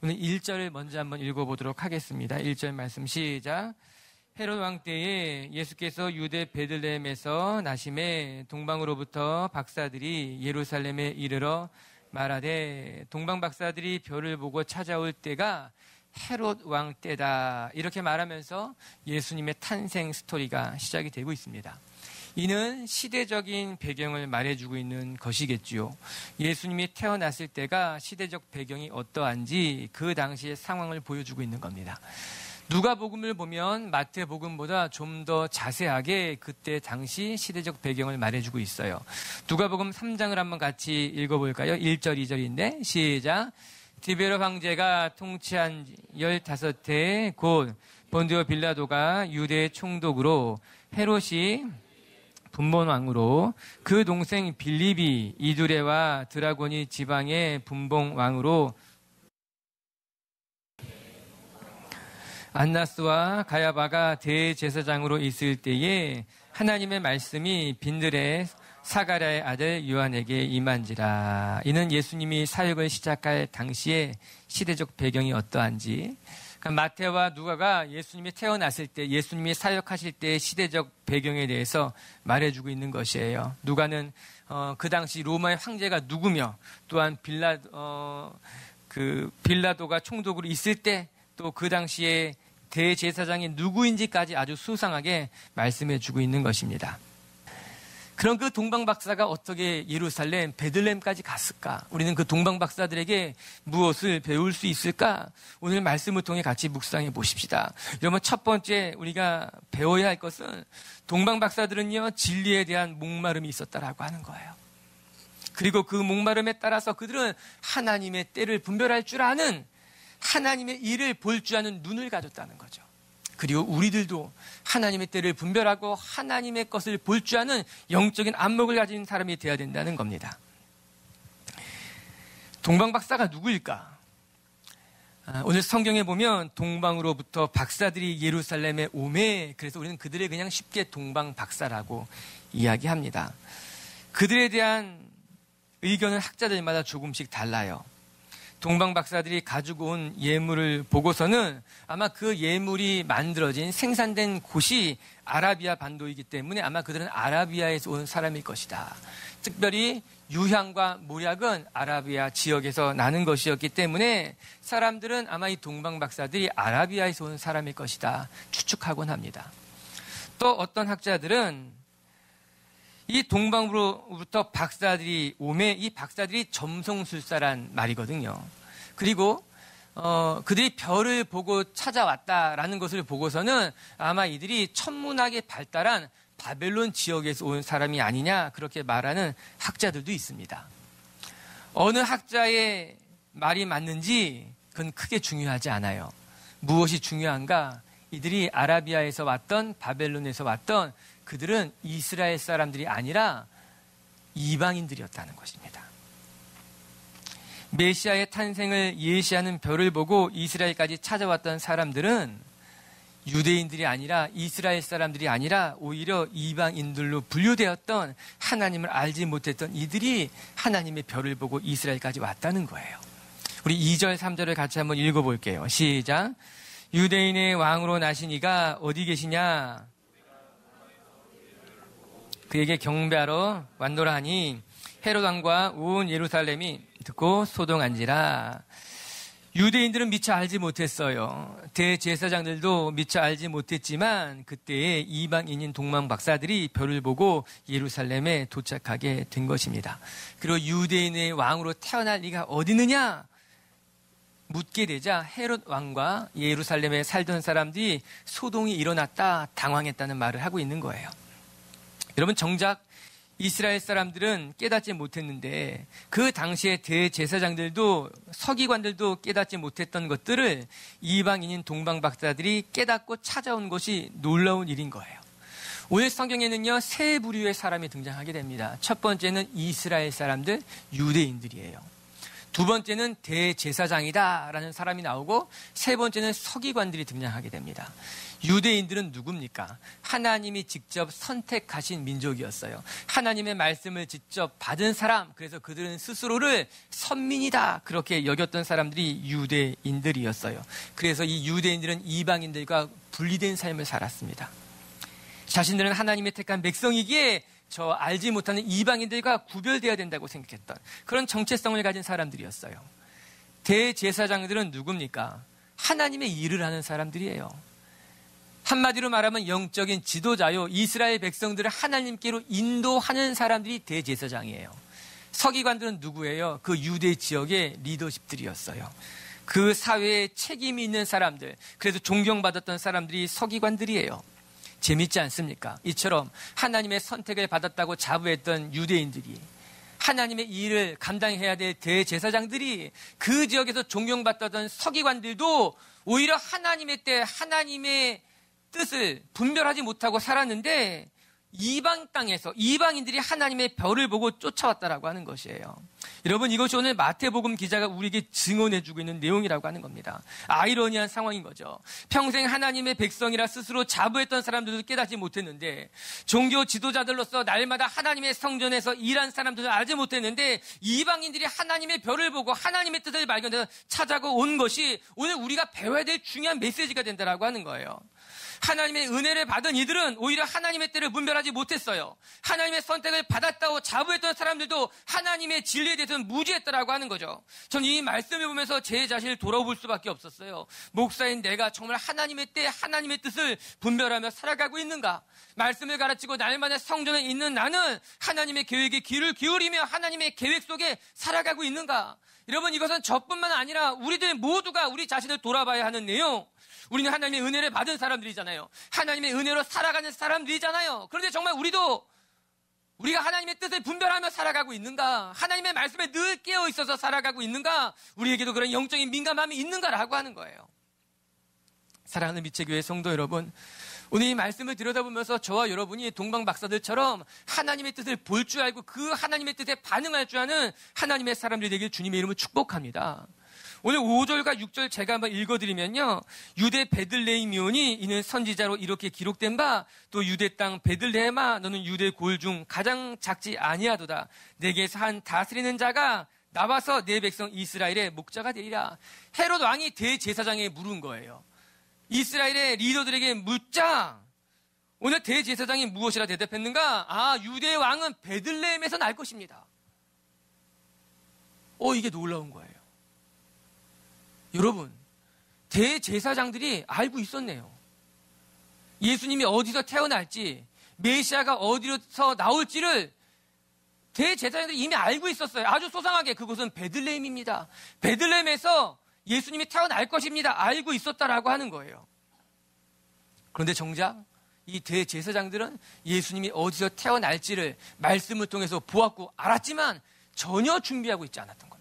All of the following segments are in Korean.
오늘 1절을 먼저 한번 읽어보도록 하겠습니다. 1절 말씀 시작. 헤롯 왕 때에 예수께서 유대 베들레헴에서 나심에 동방으로부터 박사들이 예루살렘에 이르러 말하되 동방 박사들이 별을 보고 찾아올 때가 헤롯 왕 때다. 이렇게 말하면서 예수님의 탄생 스토리가 시작이 되고 있습니다. 이는 시대적인 배경을 말해주고 있는 것이겠지요. 예수님이 태어났을 때가 시대적 배경이 어떠한지 그 당시의 상황을 보여주고 있는 겁니다. 누가복음을 보면 마태복음보다 좀 더 자세하게 그때 당시 시대적 배경을 말해주고 있어요. 누가복음 3장을 한번 같이 읽어볼까요? 1절, 2절인데 시작. 디베로 황제가 통치한 15해 곧 본디오 빌라도가 유대의 총독으로 헤롯이 분봉왕으로 그 동생 빌립이 이두레와 드라고니 지방의 분봉왕으로 안나스와 가야바가 대제사장으로 있을 때에 하나님의 말씀이 빈들의 사가랴의 아들 요한에게 임한지라. 이는 예수님이 사역을 시작할 당시의 시대적 배경이 어떠한지, 그러니까 마태와 누가가 예수님이 태어났을 때, 예수님이 사역하실 때의 시대적 배경에 대해서 말해주고 있는 것이에요. 누가는 그 당시 로마의 황제가 누구며, 또한 빌라도가 총독으로 있을 때, 또 그 당시에 대제사장이 누구인지까지 아주 수상하게 말씀해주고 있는 것입니다. 그럼 그 동방박사가 어떻게 예루살렘, 베들레헴까지 갔을까? 우리는 그 동방박사들에게 무엇을 배울 수 있을까? 오늘 말씀을 통해 같이 묵상해 보십시다. 여러분, 첫 번째 우리가 배워야 할 것은 동방박사들은요, 진리에 대한 목마름이 있었다라고 하는 거예요. 그리고 그 목마름에 따라서 그들은 하나님의 때를 분별할 줄 아는, 하나님의 일을 볼 줄 아는 눈을 가졌다는 거죠. 그리고 우리들도 하나님의 때를 분별하고 하나님의 것을 볼 줄 아는 영적인 안목을 가진 사람이 되어야 된다는 겁니다. 동방박사가 누구일까? 오늘 성경에 보면 동방으로부터 박사들이 예루살렘에 오매, 그래서 우리는 그들을 그냥 쉽게 동방박사라고 이야기합니다. 그들에 대한 의견은 학자들마다 조금씩 달라요. 동방박사들이 가지고 온 예물을 보고서는 아마 그 예물이 만들어진, 생산된 곳이 아라비아 반도이기 때문에 아마 그들은 아라비아에서 온 사람일 것이다. 특별히 유향과 모략은 아라비아 지역에서 나는 것이었기 때문에 사람들은 아마 이 동방박사들이 아라비아에서 온 사람일 것이다 추측하곤 합니다. 또 어떤 학자들은 이 동방으로부터 박사들이 오매, 이 박사들이 점성술사란 말이거든요. 그리고 그들이 별을 보고 찾아왔다라는 것을 보고서는 아마 이들이 천문학에 발달한 바벨론 지역에서 온 사람이 아니냐, 그렇게 말하는 학자들도 있습니다. 어느 학자의 말이 맞는지 그건 크게 중요하지 않아요. 무엇이 중요한가? 이들이 아라비아에서 왔던, 바벨론에서 왔던 그들은 이스라엘 사람들이 아니라 이방인들이었다는 것입니다. 메시아의 탄생을 예시하는 별을 보고 이스라엘까지 찾아왔던 사람들은 유대인들이 아니라, 이스라엘 사람들이 아니라 오히려 이방인들로 분류되었던, 하나님을 알지 못했던 이들이 하나님의 별을 보고 이스라엘까지 왔다는 거예요. 우리 2절, 3절을 같이 한번 읽어볼게요. 시작. 유대인의 왕으로 나신 이가 어디 계시냐? 그에게 경배하러 왔노라 하니 헤롯 왕과 온 예루살렘이 듣고 소동한지라. 유대인들은 미처 알지 못했어요. 대제사장들도 미처 알지 못했지만 그때에 이방인인 동방박사들이 별을 보고 예루살렘에 도착하게 된 것입니다. 그리고 유대인의 왕으로 태어날 리가 어디 있느냐 묻게 되자 헤롯 왕과 예루살렘에 살던 사람들이 소동이 일어났다, 당황했다는 말을 하고 있는 거예요. 여러분, 정작 이스라엘 사람들은 깨닫지 못했는데 그 당시에 대제사장들도, 서기관들도 깨닫지 못했던 것들을 이방인인 동방박사들이 깨닫고 찾아온 것이 놀라운 일인 거예요. 오늘 성경에는요, 세 부류의 사람이 등장하게 됩니다. 첫 번째는 이스라엘 사람들, 유대인들이에요. 두 번째는 대제사장이다라는 사람이 나오고 세 번째는 서기관들이 등장하게 됩니다. 유대인들은 누굽니까? 하나님이 직접 선택하신 민족이었어요. 하나님의 말씀을 직접 받은 사람, 그래서 그들은 스스로를 선민이다 그렇게 여겼던 사람들이 유대인들이었어요. 그래서 이 유대인들은 이방인들과 분리된 삶을 살았습니다. 자신들은 하나님의 택한 백성이기에 저 알지 못하는 이방인들과 구별되어야 된다고 생각했던 그런 정체성을 가진 사람들이었어요. 대제사장들은 누굽니까? 하나님의 일을 하는 사람들이에요. 한마디로 말하면 영적인 지도자요, 이스라엘 백성들을 하나님께로 인도하는 사람들이 대제사장이에요. 서기관들은 누구예요? 그 유대 지역의 리더십들이었어요. 그 사회에 책임이 있는 사람들, 그래서 존경받았던 사람들이 서기관들이에요. 재밌지 않습니까? 이처럼 하나님의 선택을 받았다고 자부했던 유대인들이, 하나님의 일을 감당해야 될 대제사장들이, 그 지역에서 존경받던 서기관들도 오히려 하나님의 때 하나님의 뜻을 분별하지 못하고 살았는데 이방 땅에서 이방인들이 하나님의 별을 보고 쫓아왔다라고 하는 것이에요. 여러분, 이것이 오늘 마태복음 기자가 우리에게 증언해주고 있는 내용이라고 하는 겁니다. 아이러니한 상황인 거죠. 평생 하나님의 백성이라 스스로 자부했던 사람들도 깨닫지 못했는데, 종교 지도자들로서 날마다 하나님의 성전에서 일한 사람들도 알지 못했는데, 이방인들이 하나님의 별을 보고 하나님의 뜻을 발견해서 찾아고 온 것이 오늘 우리가 배워야 될 중요한 메시지가 된다라고 하는 거예요. 하나님의 은혜를 받은 이들은 오히려 하나님의 때를 분별하지 못했어요. 하나님의 선택을 받았다고 자부했던 사람들도 하나님의 진리에 대해서는 무지했다라고 하는 거죠. 전 이 말씀을 보면서 제 자신을 돌아볼 수밖에 없었어요. 목사인 내가 정말 하나님의 때 하나님의 뜻을 분별하며 살아가고 있는가? 말씀을 가르치고 날마다 성전에 있는 나는 하나님의 계획에 귀를 기울이며 하나님의 계획 속에 살아가고 있는가? 여러분, 이것은 저뿐만 아니라 우리들 모두가 우리 자신을 돌아봐야 하는 내용. 우리는 하나님의 은혜를 받은 사람들이잖아요. 하나님의 은혜로 살아가는 사람들이잖아요. 그런데 정말 우리가 하나님의 뜻을 분별하며 살아가고 있는가? 하나님의 말씀에 늘 깨어 있어서 살아가고 있는가? 우리에게도 그런 영적인 민감함이 있는가라고 하는 거예요. 사랑하는 미체교회 성도 여러분, 오늘 이 말씀을 들여다보면서 저와 여러분이 동방 박사들처럼 하나님의 뜻을 볼 줄 알고 그 하나님의 뜻에 반응할 줄 아는 하나님의 사람들이 되길 주님의 이름으로 축복합니다. 오늘 5절과 6절 제가 한번 읽어드리면요, 유대 베들레헴이오니 이는 선지자로 이렇게 기록된 바, 또 유대 땅 베들레헴아 너는 유대 골 중 가장 작지 아니하도다. 내게서 한 다스리는 자가 나와서 내 백성 이스라엘의 목자가 되리라. 헤롯 왕이 대제사장에게 물은 거예요. 이스라엘의 리더들에게 묻자, 오늘 대제사장이 무엇이라 대답했는가? 유대 왕은 베들레헴에서 날 것입니다. 이게 놀라운 거예요. 여러분, 대제사장들이 알고 있었네요. 예수님이 어디서 태어날지, 메시아가 어디서 나올지를 대제사장들이 이미 알고 있었어요. 아주 소상하게 그곳은 베들레헴입니다. 베들레헴에서 예수님이 태어날 것입니다. 알고 있었다라고 하는 거예요. 그런데 정작 이 대제사장들은 예수님이 어디서 태어날지를 말씀을 통해서 보았고 알았지만 전혀 준비하고 있지 않았던 겁니다.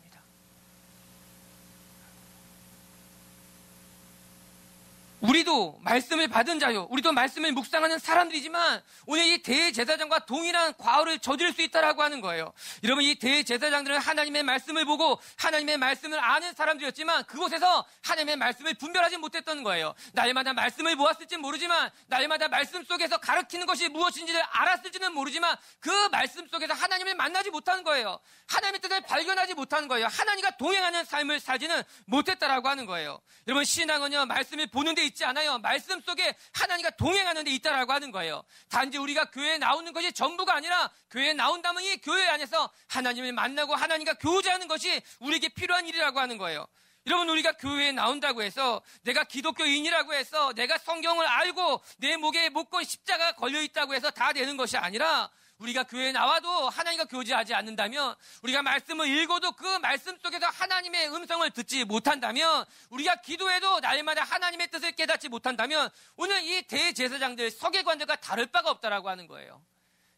우리도 말씀을 받은 자요, 우리도 말씀을 묵상하는 사람들이지만 오늘 이 대제사장과 동일한 과오를 저지를 수 있다라고 하는 거예요. 여러분, 이 대제사장들은 하나님의 말씀을 보고 하나님의 말씀을 아는 사람들이었지만 그곳에서 하나님의 말씀을 분별하지 못했던 거예요. 날마다 말씀을 보았을지 모르지만, 날마다 말씀 속에서 가르치는 것이 무엇인지를 알았을지는 모르지만 그 말씀 속에서 하나님을 만나지 못하는 거예요. 하나님의 뜻을 발견하지 못하는 거예요. 하나님과 동행하는 삶을 살지는 못했다라고 하는 거예요. 여러분, 신앙은요, 말씀을 보는 데 있지 않아요. 말씀 속에 하나님과 동행하는 데 있다라고 하는 거예요. 단지 우리가 교회에 나오는 것이 전부가 아니라, 교회에 나온다면 이 교회 안에서 하나님을 만나고 하나님과 교제하는 것이 우리에게 필요한 일이라고 하는 거예요. 여러분, 우리가 교회에 나온다고 해서, 내가 기독교인이라고 해서, 내가 성경을 알고 내 목에 목건 십자가 걸려있다고 해서 다 되는 것이 아니라, 우리가 교회에 나와도 하나님과 교제하지 않는다면, 우리가 말씀을 읽어도 그 말씀 속에서 하나님의 음성을 듣지 못한다면, 우리가 기도해도 날마다 하나님의 뜻을 깨닫지 못한다면, 오늘 이 대제사장들, 서기관들과 다를 바가 없다라고 하는 거예요.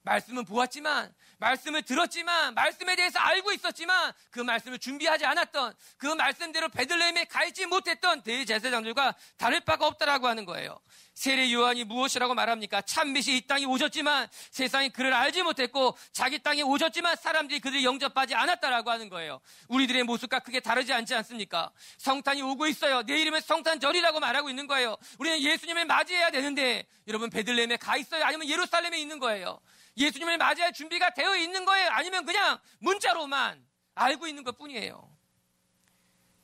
말씀은 보았지만, 말씀을 들었지만, 말씀에 대해서 알고 있었지만 그 말씀을 준비하지 않았던, 그 말씀대로 베들레헴에 가 있지 못했던 대제사장들과 다를 바가 없다라고 하는 거예요. 세례 요한이 무엇이라고 말합니까? 참빛이 이 땅에 오셨지만 세상이 그를 알지 못했고 자기 땅에 오셨지만 사람들이 그들을 영접하지 않았다라고 하는 거예요. 우리들의 모습과 크게 다르지 않지 않습니까? 성탄이 오고 있어요. 내일이면 성탄절이라고 말하고 있는 거예요. 우리는 예수님을 맞이해야 되는데 여러분 베들레헴에 가 있어요? 아니면 예루살렘에 있는 거예요? 예수님을 맞이할 준비가 되어 있는 거예요? 아니면 그냥 문자로만 알고 있는 것 뿐이에요?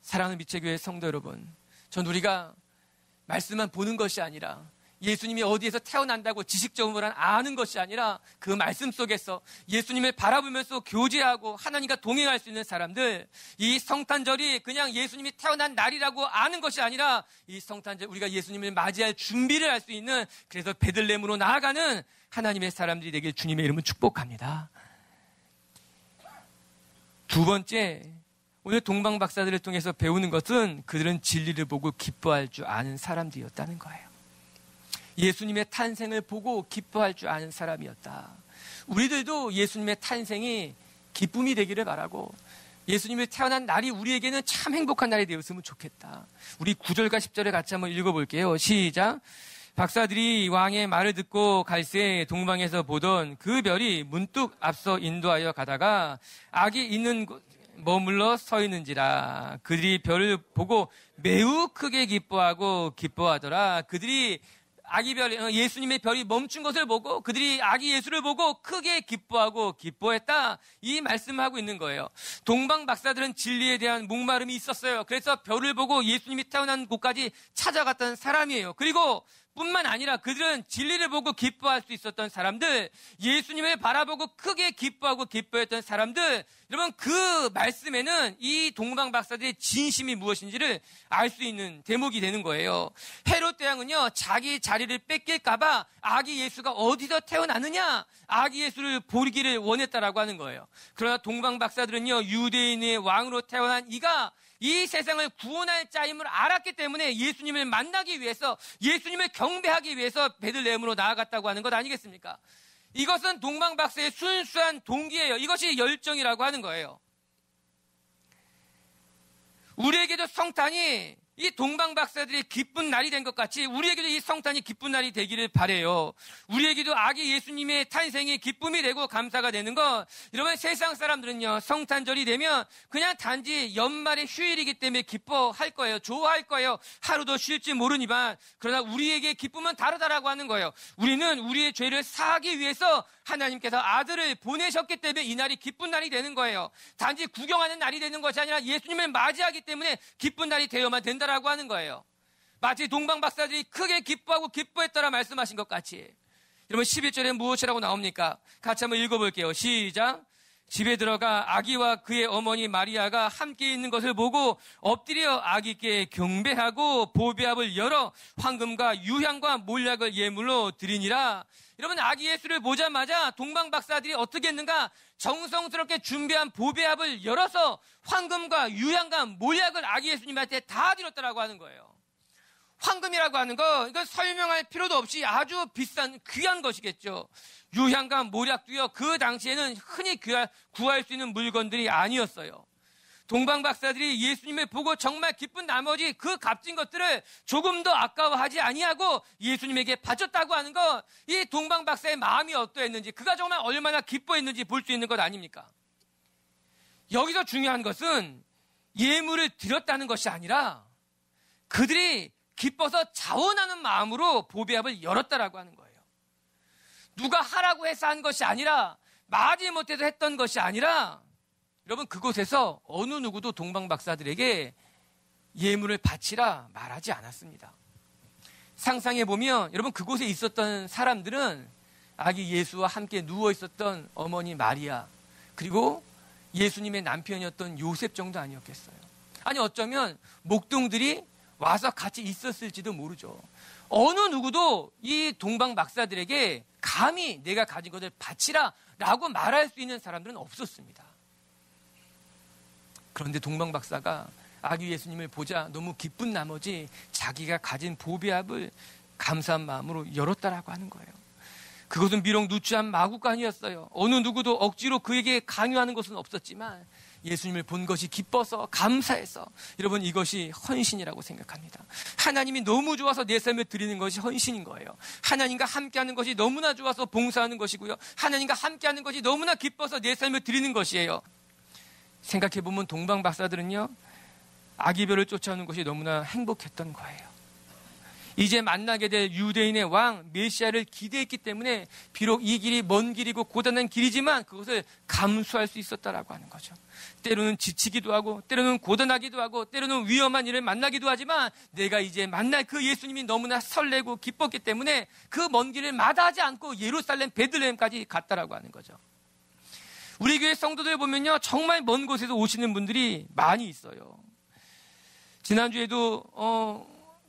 사랑하는 미체교회 성도 여러분, 전 우리가 말씀만 보는 것이 아니라 예수님이 어디에서 태어난다고 지식적으로 아는 것이 아니라 그 말씀 속에서 예수님을 바라보면서 교제하고 하나님과 동행할 수 있는 사람들, 이 성탄절이 그냥 예수님이 태어난 날이라고 아는 것이 아니라 이 성탄절 우리가 예수님을 맞이할 준비를 할 수 있는, 그래서 베들레헴으로 나아가는 하나님의 사람들이 되길 주님의 이름으로 축복합니다. 두 번째, 오늘 동방 박사들을 통해서 배우는 것은 그들은 진리를 보고 기뻐할 줄 아는 사람들이었다는 거예요. 예수님의 탄생을 보고 기뻐할 줄 아는 사람이었다. 우리들도 예수님의 탄생이 기쁨이 되기를 바라고 예수님이 태어난 날이 우리에게는 참 행복한 날이 되었으면 좋겠다. 우리 9절과 10절을 같이 한번 읽어볼게요. 시작. 박사들이 왕의 말을 듣고 갈새 동방에서 보던 그 별이 문득 앞서 인도하여 가다가 악이 있는 곳 머물러 서 있는지라. 그들이 별을 보고 매우 크게 기뻐하더라. 그들이 아기 별, 예수님의 별이 멈춘 것을 보고 그들이 아기 예수를 보고 크게 기뻐했다. 이 말씀을 하고 있는 거예요. 동방 박사들은 진리에 대한 목마름이 있었어요. 그래서 별을 보고 예수님이 태어난 곳까지 찾아갔던 사람이에요. 그리고 뿐만 아니라 그들은 진리를 보고 기뻐할 수 있었던 사람들, 예수님을 바라보고 크게 기뻐했던 사람들, 여러분 그 말씀에는 이 동방 박사들의 진심이 무엇인지를 알 수 있는 대목이 되는 거예요. 헤롯 대왕은요, 자기 자리를 뺏길까봐 아기 예수가 어디서 태어나느냐, 아기 예수를 보기를 원했다라고 하는 거예요. 그러나 동방 박사들은요, 유대인의 왕으로 태어난 이가 이 세상을 구원할 자임을 알았기 때문에 예수님을 만나기 위해서, 예수님을 경배하기 위해서 베들레헴으로 나아갔다고 하는 것 아니겠습니까? 이것은 동방 박사의 순수한 동기예요. 이것이 열정이라고 하는 거예요. 우리에게도 성탄이 이 동방 박사들의 기쁜 날이 된 것 같이 우리에게도 이 성탄이 기쁜 날이 되기를 바라요. 우리에게도 아기 예수님의 탄생이 기쁨이 되고 감사가 되는 것. 여러분 세상 사람들은요, 성탄절이 되면 그냥 단지 연말의 휴일이기 때문에 기뻐할 거예요. 좋아할 거예요. 하루도 쉴지 모르니만. 그러나 우리에게 기쁨은 다르다라고 하는 거예요. 우리는 우리의 죄를 사하기 위해서 하나님께서 아들을 보내셨기 때문에 이 날이 기쁜 날이 되는 거예요. 단지 구경하는 날이 되는 것이 아니라 예수님을 맞이하기 때문에 기쁜 날이 되어야만 된다라고 하는 거예요. 마치 동방 박사들이 크게 기뻐하고 기뻐했더라 말씀하신 것 같이. 여러분 11절에 무엇이라고 나옵니까? 같이 한번 읽어볼게요. 시작. 집에 들어가 아기와 그의 어머니 마리아가 함께 있는 것을 보고 엎드려 아기께 경배하고 보배압을 열어 황금과 유향과 몰약을 예물로 드리니라. 여러분 아기 예수를 보자마자 동방 박사들이 어떻게 했는가? 정성스럽게 준비한 보배압을 열어서 황금과 유향과 몰약을 아기 예수님한테 다 드렸다라고 하는 거예요. 황금이라고 하는 거, 이건 설명할 필요도 없이 아주 비싼 귀한 것이겠죠. 유향과 몰약도요, 그 당시에는 흔히 구할 수 있는 물건들이 아니었어요. 동방 박사들이 예수님을 보고 정말 기쁜 나머지 그 값진 것들을 조금 더 아까워하지 아니하고 예수님에게 바쳤다고 하는 것, 이 동방 박사의 마음이 어떠했는지, 그가 정말 얼마나 기뻐했는지 볼 수 있는 것 아닙니까? 여기서 중요한 것은 예물을 드렸다는 것이 아니라 그들이 기뻐서 자원하는 마음으로 보배압을 열었다라고 하는 거예요. 누가 하라고 해서 한 것이 아니라, 마지 못해서 했던 것이 아니라, 여러분 그곳에서 어느 누구도 동방 박사들에게 예물을 바치라 말하지 않았습니다. 상상해 보면 여러분 그곳에 있었던 사람들은 아기 예수와 함께 누워 있었던 어머니 마리아, 그리고 예수님의 남편이었던 요셉 정도 아니었겠어요. 아니 어쩌면 목동들이 와서 같이 있었을지도 모르죠. 어느 누구도 이 동방 박사들에게 감히 내가 가진 것을 바치라 라고 말할 수 있는 사람들은 없었습니다. 그런데 동방 박사가 아기 예수님을 보자 너무 기쁜 나머지 자기가 가진 보배압을 감사한 마음으로 열었다라고 하는 거예요. 그것은 비록 누추한 마구간이었어요. 어느 누구도 억지로 그에게 강요하는 것은 없었지만 예수님을 본 것이 기뻐서 감사해서 여러분 이것이 헌신이라고 생각합니다. 하나님이 너무 좋아서 내 삶을 드리는 것이 헌신인 거예요. 하나님과 함께하는 것이 너무나 좋아서 봉사하는 것이고요. 하나님과 함께하는 것이 너무나 기뻐서 내 삶을 드리는 것이에요. 생각해보면 동방 박사들은요, 아기별을 쫓아오는 것이 너무나 행복했던 거예요. 이제 만나게 될 유대인의 왕 메시아를 기대했기 때문에 비록 이 길이 먼 길이고 고단한 길이지만 그것을 감수할 수 있었다라고 하는 거죠. 때로는 지치기도 하고 때로는 고단하기도 하고 때로는 위험한 일을 만나기도 하지만 내가 이제 만날 그 예수님이 너무나 설레고 기뻤기 때문에 그 먼 길을 마다하지 않고 예루살렘 베들레헴까지 갔다라고 하는 거죠. 우리 교회 성도들 보면요, 정말 먼 곳에서 오시는 분들이 많이 있어요. 지난주에도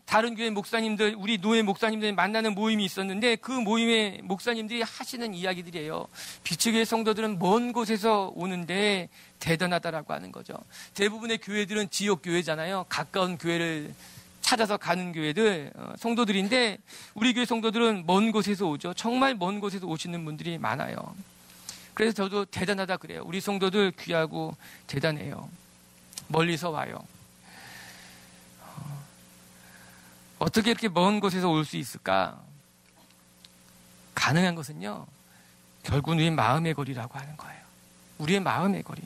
다른 교회 목사님들, 우리 노예 목사님들 만나는 모임이 있었는데 그 모임에 목사님들이 하시는 이야기들이에요. 비추교회 성도들은 먼 곳에서 오는데 대단하다라고 하는 거죠. 대부분의 교회들은 지역 교회잖아요. 가까운 교회를 찾아서 가는 교회들, 성도들인데 우리 교회 성도들은 먼 곳에서 오죠. 정말 먼 곳에서 오시는 분들이 많아요. 그래서 저도 대단하다 그래요. 우리 성도들 귀하고 대단해요. 멀리서 와요. 어떻게 이렇게 먼 곳에서 올 수 있을까? 가능한 것은요, 결국은 우리의 마음의 거리라고 하는 거예요. 우리의 마음의 거리.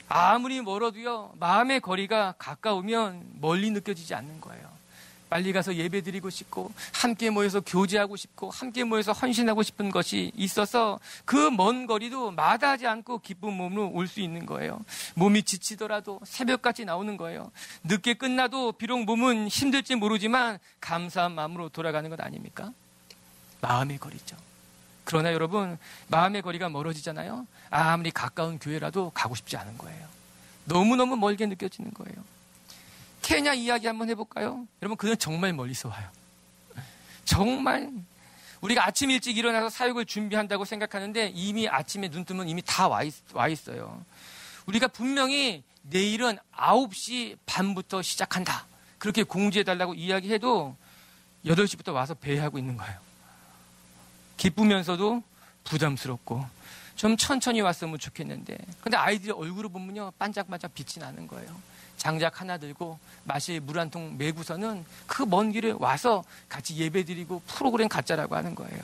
아무리 멀어도요, 마음의 거리가 가까우면 멀리 느껴지지 않는 거예요. 빨리 가서 예배 드리고 싶고 함께 모여서 교제하고 싶고 함께 모여서 헌신하고 싶은 것이 있어서 그 먼 거리도 마다하지 않고 기쁜 몸으로 올 수 있는 거예요. 몸이 지치더라도 새벽같이 나오는 거예요. 늦게 끝나도 비록 몸은 힘들지 모르지만 감사한 마음으로 돌아가는 것 아닙니까? 마음의 거리죠. 그러나 여러분, 마음의 거리가 멀어지잖아요. 아무리 가까운 교회라도 가고 싶지 않은 거예요. 너무너무 멀게 느껴지는 거예요. 케냐 이야기 한번 해볼까요? 여러분, 그는 정말 멀리서 와요. 정말 우리가 아침 일찍 일어나서 사역을 준비한다고 생각하는데 이미 아침에 눈 뜨면 이미 다 와 있어요. 우리가 분명히 내일은 9시 반부터 시작한다, 그렇게 공지해달라고 이야기해도 8시부터 와서 배회하고 있는 거예요. 기쁘면서도 부담스럽고 좀 천천히 왔으면 좋겠는데, 근데 아이들의 얼굴을 보면요, 반짝반짝 빛이 나는 거예요. 장작 하나 들고 마실 물 한 통 메고서는 그 먼 길에 와서 같이 예배드리고 프로그램 갖자라고 하는 거예요.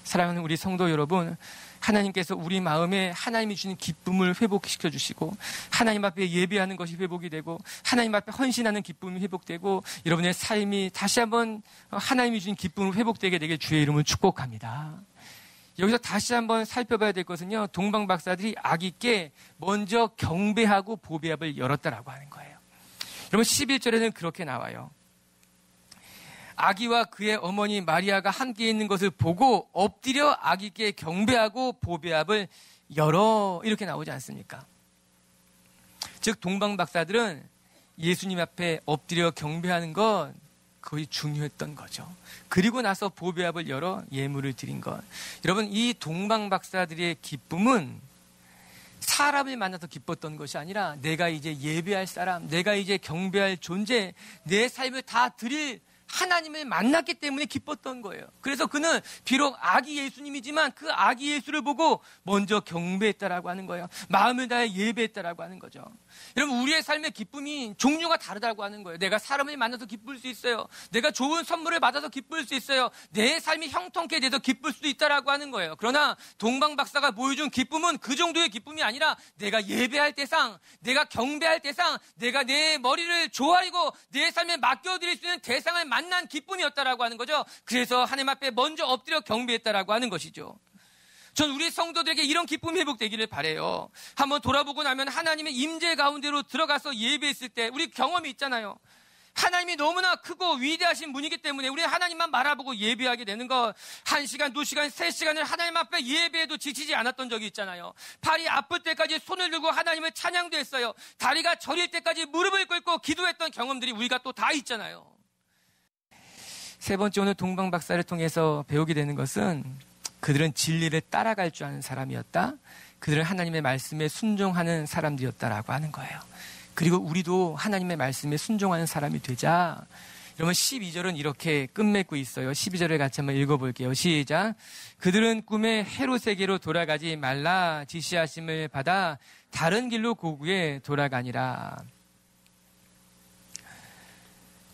사랑하는 우리 성도 여러분, 하나님께서 우리 마음에 하나님이 주는 기쁨을 회복시켜 주시고 하나님 앞에 예배하는 것이 회복이 되고 하나님 앞에 헌신하는 기쁨이 회복되고 여러분의 삶이 다시 한번 하나님이 주신 기쁨을 회복되게 되길 주의 이름으로 축복합니다. 여기서 다시 한번 살펴봐야 될 것은요, 동방 박사들이 아기께 먼저 경배하고 보배합을 열었다라고 하는 거예요. 여러분, 11절에는 그렇게 나와요. 아기와 그의 어머니 마리아가 함께 있는 것을 보고 엎드려 아기께 경배하고 보배합을 열어, 이렇게 나오지 않습니까? 즉 동방 박사들은 예수님 앞에 엎드려 경배하는 건 거의 중요했던 거죠. 그리고 나서 보배합을 열어 예물을 드린 것. 여러분, 이 동방 박사들의 기쁨은 사람을 만나서 기뻤던 것이 아니라 내가 이제 예배할 사람, 내가 이제 경배할 존재, 내 삶을 다 드릴 하나님을 만났기 때문에 기뻤던 거예요. 그래서 그는 비록 아기 예수님이지만 그 아기 예수를 보고 먼저 경배했다라고 하는 거예요. 마음을 다해 예배했다라고 하는 거죠. 여러분, 우리의 삶의 기쁨이 종류가 다르다고 하는 거예요. 내가 사람을 만나서 기쁠 수 있어요. 내가 좋은 선물을 받아서 기쁠 수 있어요. 내 삶이 형통케 돼서 기쁠 수도 있다라고 하는 거예요. 그러나 동방 박사가 보여준 기쁨은 그 정도의 기쁨이 아니라 내가 예배할 대상, 내가 경배할 대상, 내가 내 머리를 조아리고 내 삶에 맡겨드릴 수 있는 대상을 만난 기쁨이었다라고 하는 거죠. 그래서 하나님 앞에 먼저 엎드려 경배했다라고 하는 것이죠. 전 우리 성도들에게 이런 기쁨이 회복되기를 바라요. 한번 돌아보고 나면 하나님의 임재 가운데로 들어가서 예배했을 때 우리 경험이 있잖아요. 하나님이 너무나 크고 위대하신 분이기 때문에 우리 하나님만 바라보고 예배하게 되는 것. 1시간, 2시간, 3시간을 하나님 앞에 예배해도 지치지 않았던 적이 있잖아요. 팔이 아플 때까지 손을 들고 하나님을 찬양도 했어요. 다리가 저릴 때까지 무릎을 꿇고 기도했던 경험들이 우리가 또 다 있잖아요. 세 번째, 오늘 동방 박사를 통해서 배우게 되는 것은 그들은 진리를 따라갈 줄 아는 사람이었다. 그들은 하나님의 말씀에 순종하는 사람들이었다라고 하는 거예요. 그리고 우리도 하나님의 말씀에 순종하는 사람이 되자. 여러분 12절은 이렇게 끝맺고 있어요. 12절을 같이 한번 읽어볼게요. 시작. 그들은 꿈에 헤롯에게로 돌아가지 말라 지시하심을 받아 다른 길로 고국에 돌아가니라.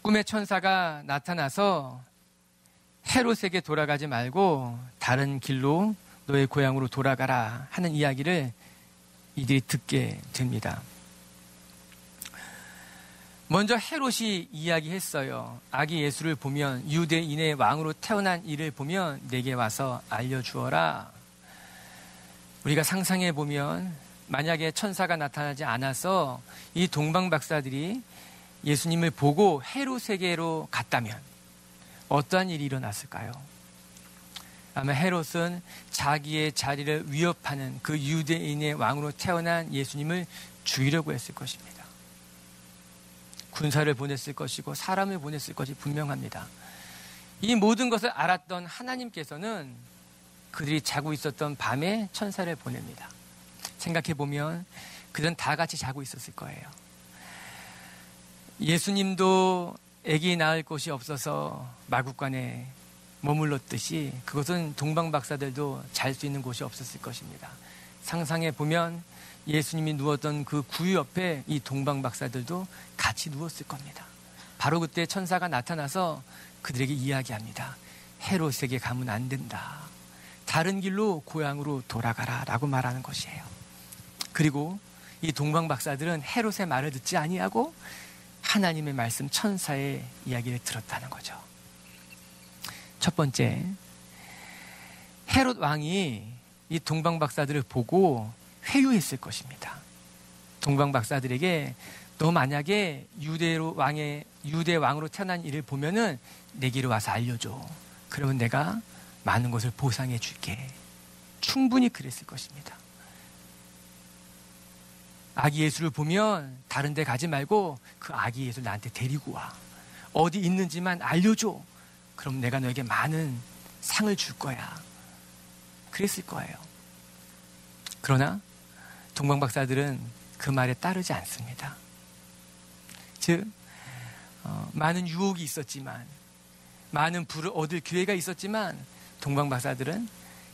꿈에 천사가 나타나서 헤롯에게 돌아가지 말고 다른 길로 너의 고향으로 돌아가라 하는 이야기를 이들이 듣게 됩니다. 먼저 헤롯이 이야기했어요. 아기 예수를 보면, 유대인의 왕으로 태어난 이를 보면 내게 와서 알려주어라. 우리가 상상해 보면 만약에 천사가 나타나지 않아서 이 동방 박사들이 예수님을 보고 헤롯에게로 갔다면 어떠한 일이 일어났을까요? 아마 헤롯은 자기의 자리를 위협하는 그 유대인의 왕으로 태어난 예수님을 죽이려고 했을 것입니다. 군사를 보냈을 것이고 사람을 보냈을 것이 분명합니다. 이 모든 것을 알았던 하나님께서는 그들이 자고 있었던 밤에 천사를 보냅니다. 생각해보면 그들은 다 같이 자고 있었을 거예요. 예수님도 아기 낳을 곳이 없어서 마구간에 머물렀듯이 그것은 동방 박사들도 잘 수 있는 곳이 없었을 것입니다. 상상해보면 예수님이 누웠던 그 구유 옆에 이 동방 박사들도 같이 누웠을 겁니다. 바로 그때 천사가 나타나서 그들에게 이야기합니다. 헤롯에게 가면 안 된다. 다른 길로 고향으로 돌아가라 라고 말하는 것이에요. 그리고 이 동방 박사들은 헤롯의 말을 듣지 아니하고 하나님의 말씀 천사의 이야기를 들었다는 거죠. 첫 번째, 헤롯 왕이 이 동방 박사들을 보고 회유했을 것입니다. 동방 박사들에게 너 만약에 유대 왕으로 태어난 이를 보면은 내게로 와서 알려줘. 그러면 내가 많은 것을 보상해 줄게. 충분히 그랬을 것입니다. 아기 예수를 보면 다른 데 가지 말고 그 아기 예수를 나한테 데리고 와. 어디 있는지만 알려줘. 그럼 내가 너에게 많은 상을 줄 거야. 그랬을 거예요. 그러나 동방 박사들은 그 말에 따르지 않습니다. 즉 많은 유혹이 있었지만, 많은 부를 얻을 기회가 있었지만 동방 박사들은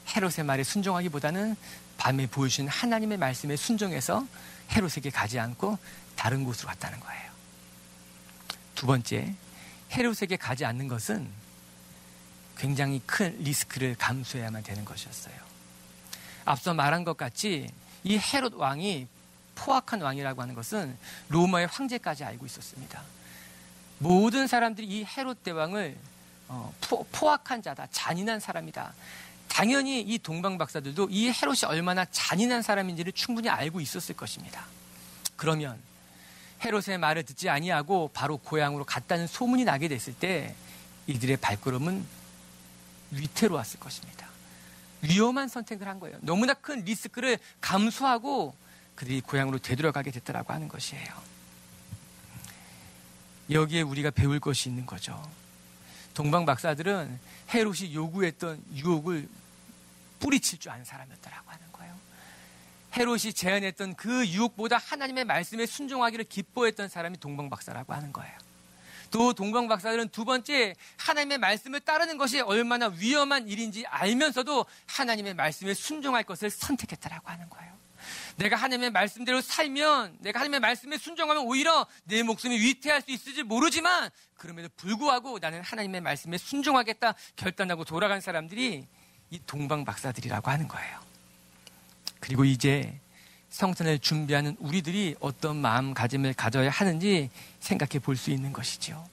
헤롯의 말에 순종하기보다는 밤에 보여주신 하나님의 말씀에 순종해서 헤롯에게 가지 않고 다른 곳으로 갔다는 거예요. 두 번째, 헤롯에게 가지 않는 것은 굉장히 큰 리스크를 감수해야만 되는 것이었어요. 앞서 말한 것 같이 이 헤롯 왕이 포악한 왕이라고 하는 것은 로마의 황제까지 알고 있었습니다. 모든 사람들이 이 헤롯 대왕을 포악한 자다, 잔인한 사람이다. 당연히 이 동방 박사들도 이 헤롯이 얼마나 잔인한 사람인지를 충분히 알고 있었을 것입니다. 그러면 헤롯의 말을 듣지 아니하고 바로 고향으로 갔다는 소문이 나게 됐을 때 이들의 발걸음은 위태로웠을 것입니다. 위험한 선택을 한 거예요. 너무나 큰 리스크를 감수하고 그들이 고향으로 되돌아가게 됐다라고 하는 것이에요. 여기에 우리가 배울 것이 있는 거죠. 동방 박사들은 헤롯이 요구했던 유혹을 뿌리칠 줄 아는 사람이었다라고 하는 거예요. 헤롯이 제안했던 그 유혹보다 하나님의 말씀에 순종하기를 기뻐했던 사람이 동방 박사라고 하는 거예요. 또 동방 박사들은 두 번째, 하나님의 말씀을 따르는 것이 얼마나 위험한 일인지 알면서도 하나님의 말씀에 순종할 것을 선택했다라고 하는 거예요. 내가 하나님의 말씀대로 살면, 내가 하나님의 말씀에 순종하면 오히려 내 목숨이 위태할 수 있을지 모르지만 그럼에도 불구하고 나는 하나님의 말씀에 순종하겠다 결단하고 돌아간 사람들이 이 동방 박사들이라고 하는 거예요. 그리고 이제 성탄을 준비하는 우리들이 어떤 마음가짐을 가져야 하는지 생각해 볼 수 있는 것이죠.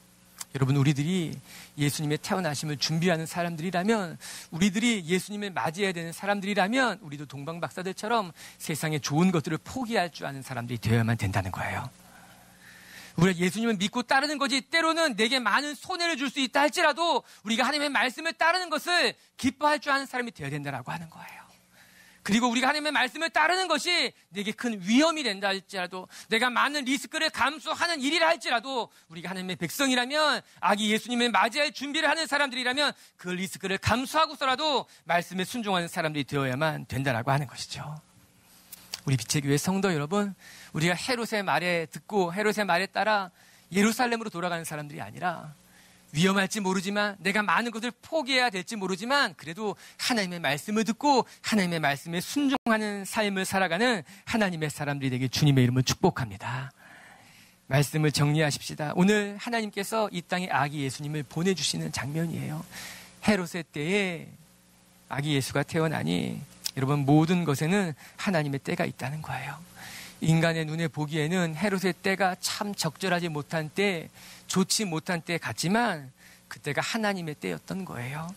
여러분, 우리들이 예수님의 태어나심을 준비하는 사람들이라면, 우리들이 예수님을 맞이해야 되는 사람들이라면 우리도 동방 박사들처럼 세상의 좋은 것들을 포기할 줄 아는 사람들이 되어야만 된다는 거예요. 우리가 예수님을 믿고 따르는 것이 때로는 내게 많은 손해를 줄 수 있다 할지라도 우리가 하나님의 말씀을 따르는 것을 기뻐할 줄 아는 사람이 되어야 된다고 하는 거예요. 그리고 우리가 하나님의 말씀을 따르는 것이 내게 큰 위험이 된다 할지라도, 내가 많은 리스크를 감수하는 일이라 할지라도 우리가 하나님의 백성이라면, 아기 예수님을 맞이할 준비를 하는 사람들이라면 그 리스크를 감수하고서라도 말씀에 순종하는 사람들이 되어야만 된다라고 하는 것이죠. 우리 빛의 교회 성도 여러분, 우리가 헤롯의 말에 듣고 헤롯의 말에 따라 예루살렘으로 돌아가는 사람들이 아니라 위험할지 모르지만, 내가 많은 것을 포기해야 될지 모르지만, 그래도 하나님의 말씀을 듣고 하나님의 말씀에 순종하는 삶을 살아가는 하나님의 사람들이 되길 주님의 이름으로 축복합니다. 말씀을 정리하십시다. 오늘 하나님께서 이 땅에 아기 예수님을 보내주시는 장면이에요. 헤롯의 때에 아기 예수가 태어나니 여러분, 모든 것에는 하나님의 때가 있다는 거예요. 인간의 눈에 보기에는 헤롯의 때가 참 적절하지 못한 때, 좋지 못한 때 같지만 그때가 하나님의 때였던 거예요.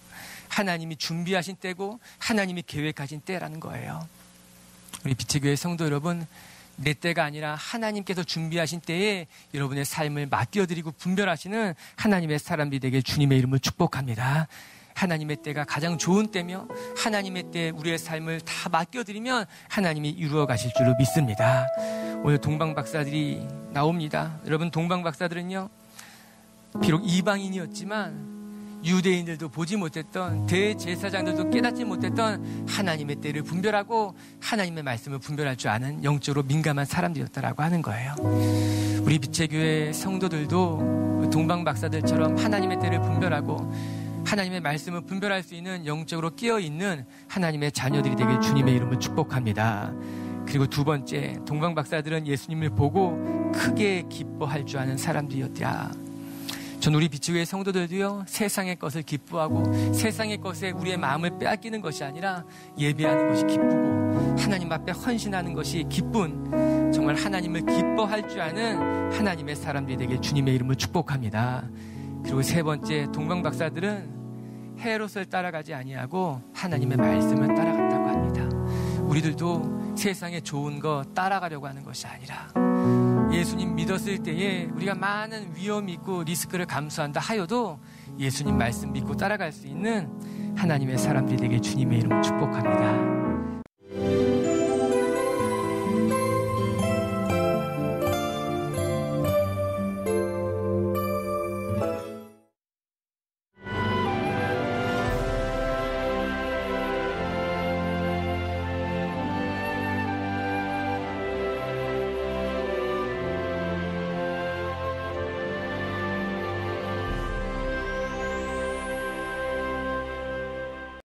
하나님이 준비하신 때고 하나님이 계획하신 때라는 거예요. 우리 빛의 교회 성도 여러분, 내 때가 아니라 하나님께서 준비하신 때에 여러분의 삶을 맡겨드리고 분별하시는 하나님의 사람들이 되게 주님의 이름을 축복합니다. 하나님의 때가 가장 좋은 때며 하나님의 때에 우리의 삶을 다 맡겨드리면 하나님이 이루어 가실 줄로 믿습니다. 오늘 동방박사들이 나옵니다. 여러분, 동방박사들은요, 비록 이방인이었지만 유대인들도 보지 못했던, 대제사장들도 깨닫지 못했던 하나님의 때를 분별하고 하나님의 말씀을 분별할 줄 아는 영적으로 민감한 사람들이었다라고 하는 거예요. 우리 빛의 교회 성도들도 동방박사들처럼 하나님의 때를 분별하고 하나님의 말씀을 분별할 수 있는 영적으로 깨어있는 하나님의 자녀들이 되길 주님의 이름을 축복합니다. 그리고 두 번째, 동방박사들은 예수님을 보고 크게 기뻐할 줄 아는 사람들이었다. 전 우리 빛의 교회 성도들도요, 세상의 것을 기뻐하고 세상의 것에 우리의 마음을 빼앗기는 것이 아니라 예배하는 것이 기쁘고 하나님 앞에 헌신하는 것이 기쁜, 정말 하나님을 기뻐할 줄 아는 하나님의 사람들이 되길 주님의 이름을 축복합니다. 그리고 세 번째, 동방박사들은 헤롯을 따라가지 아니하고 하나님의 말씀을 따라갔다고 합니다. 우리들도 세상에 좋은 거 따라가려고 하는 것이 아니라 예수님 믿었을 때에 우리가 많은 위험이 있고 리스크를 감수한다 하여도 예수님 말씀 믿고 따라갈 수 있는 하나님의 사람들이 되게 주님의 이름을 축복합니다.